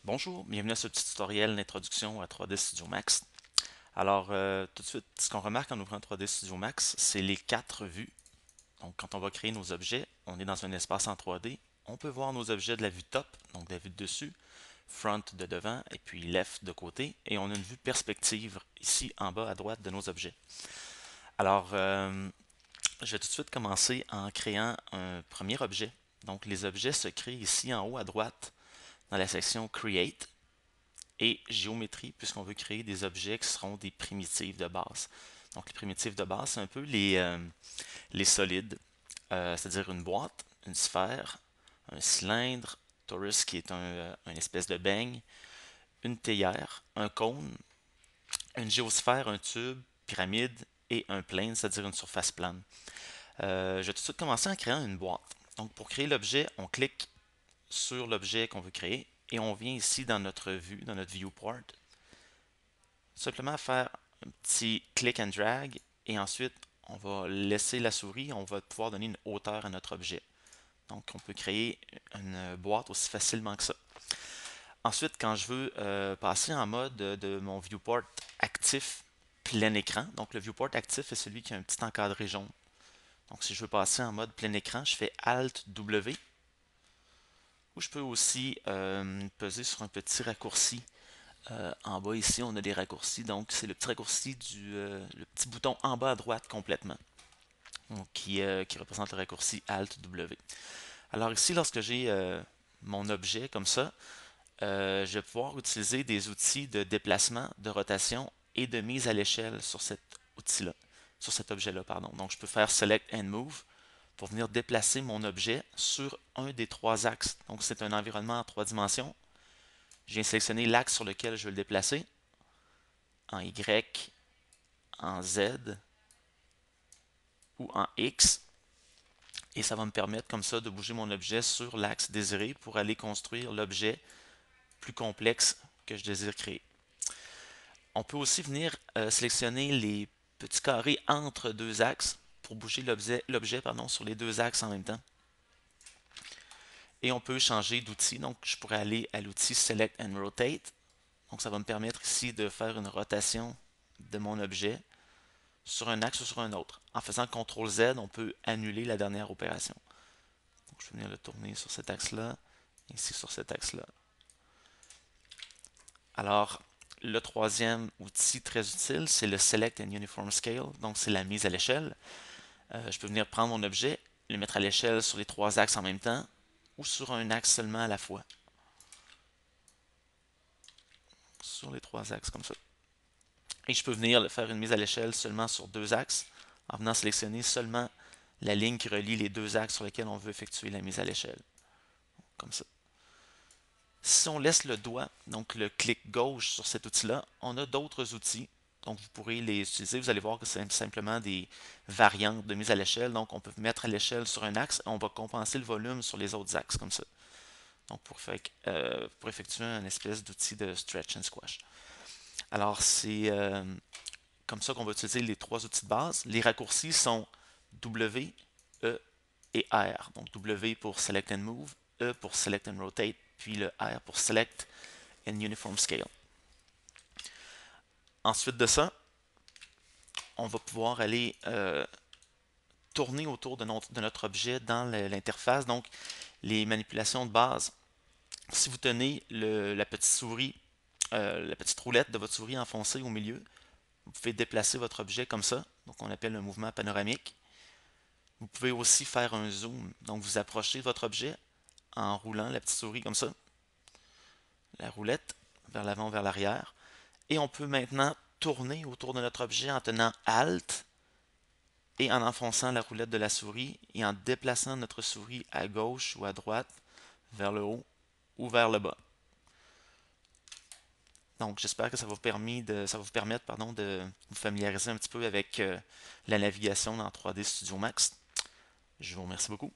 Bonjour, bienvenue à ce petit tutoriel d'introduction à 3D Studio Max. Alors, tout de suite, ce qu'on remarque en ouvrant 3D Studio Max, c'est les quatre vues. Donc, quand on va créer nos objets, on est dans un espace en 3D. On peut voir nos objets de la vue top, donc de la vue de dessus, front de devant, et puis left de côté. Et on a une vue perspective ici en bas à droite de nos objets. Alors, je vais tout de suite commencer en créant un premier objet. Donc, les objets se créent ici en haut à droite dans la section Create et géométrie, puisqu'on veut créer des objets qui seront des primitives de base. Donc les primitives de base, c'est un peu les solides, c'est-à-dire une boîte, une sphère, un cylindre, torus qui est une espèce de beigne, une théière, un cône, une géosphère, un tube, pyramide et un plane, c'est-à-dire une surface plane. Je vais tout de suite commencer en créant une boîte. Donc pour créer l'objet, on clique sur l'objet qu'on veut créer et on vient ici dans notre vue, dans notre viewport, simplement faire un petit click and drag et ensuite on va laisser la souris, on va pouvoir donner une hauteur à notre objet. Donc on peut créer une boîte aussi facilement que ça. Ensuite, quand je veux passer en mode de mon viewport actif plein écran, donc le viewport actif est celui qui a un petit encadré jaune. Donc si je veux passer en mode plein écran, je fais Alt W ou je peux aussi peser sur un petit raccourci. En bas ici, on a des raccourcis. Donc, c'est le petit raccourci le petit bouton en bas à droite complètement, donc, qui représente le raccourci Alt W. Alors ici, lorsque j'ai mon objet comme ça, je vais pouvoir utiliser des outils de déplacement, de rotation et de mise à l'échelle sur cet outil-là, sur cet objet-là, pardon. Donc, je peux faire Select and Move pour venir déplacer mon objet sur un des trois axes. Donc, c'est un environnement en trois dimensions. Je viens sélectionner l'axe sur lequel je veux le déplacer, en Y, en Z ou en X. Et ça va me permettre comme ça de bouger mon objet sur l'axe désiré pour aller construire l'objet plus complexe que je désire créer. On peut aussi venir sélectionner les petits carrés entre deux axes pour bouger l'objet sur les deux axes en même temps. Et on peut changer d'outil. Donc, je pourrais aller à l'outil Select and Rotate. Donc, ça va me permettre ici de faire une rotation de mon objet sur un axe ou sur un autre. En faisant CTRL Z, on peut annuler la dernière opération. Donc, je vais venir le tourner sur cet axe-là, ici sur cet axe-là. Alors, le troisième outil très utile, c'est le Select and Uniform Scale, donc c'est la mise à l'échelle. Je peux venir prendre mon objet, le mettre à l'échelle sur les trois axes en même temps, ou sur un axe seulement à la fois. Sur les trois axes comme ça. Et je peux venir faire une mise à l'échelle seulement sur deux axes, en venant sélectionner seulement la ligne qui relie les deux axes sur lesquels on veut effectuer la mise à l'échelle. Comme ça. Si on laisse le doigt, donc le clic gauche sur cet outil-là, on a d'autres outils. Donc vous pourrez les utiliser. Vous allez voir que c'est simplement des variantes de mise à l'échelle. Donc on peut mettre à l'échelle sur un axe et on va compenser le volume sur les autres axes comme ça. Donc pour effectuer un espèce d'outil de stretch and squash. Alors c'est comme ça qu'on va utiliser les trois outils de base. Les raccourcis sont W, E et R. Donc W pour Select and Move, E pour Select and Rotate, puis le R pour Select and Uniform Scale. Ensuite de ça, on va pouvoir aller tourner autour de notre objet dans l'interface. Donc, les manipulations de base. Si vous tenez la petite souris, la petite roulette de votre souris enfoncée au milieu, vous pouvez déplacer votre objet comme ça. Donc, on appelle un mouvement panoramique. Vous pouvez aussi faire un zoom. Donc, vous approchez votre objet en roulant la petite souris comme ça, la roulette, vers l'avant, vers l'arrière. Et on peut maintenant tourner autour de notre objet en tenant Alt et en enfonçant la roulette de la souris et en déplaçant notre souris à gauche ou à droite, vers le haut ou vers le bas. Donc j'espère que ça va vous permettre de vous familiariser un petit peu avec la navigation dans 3D Studio Max. Je vous remercie beaucoup.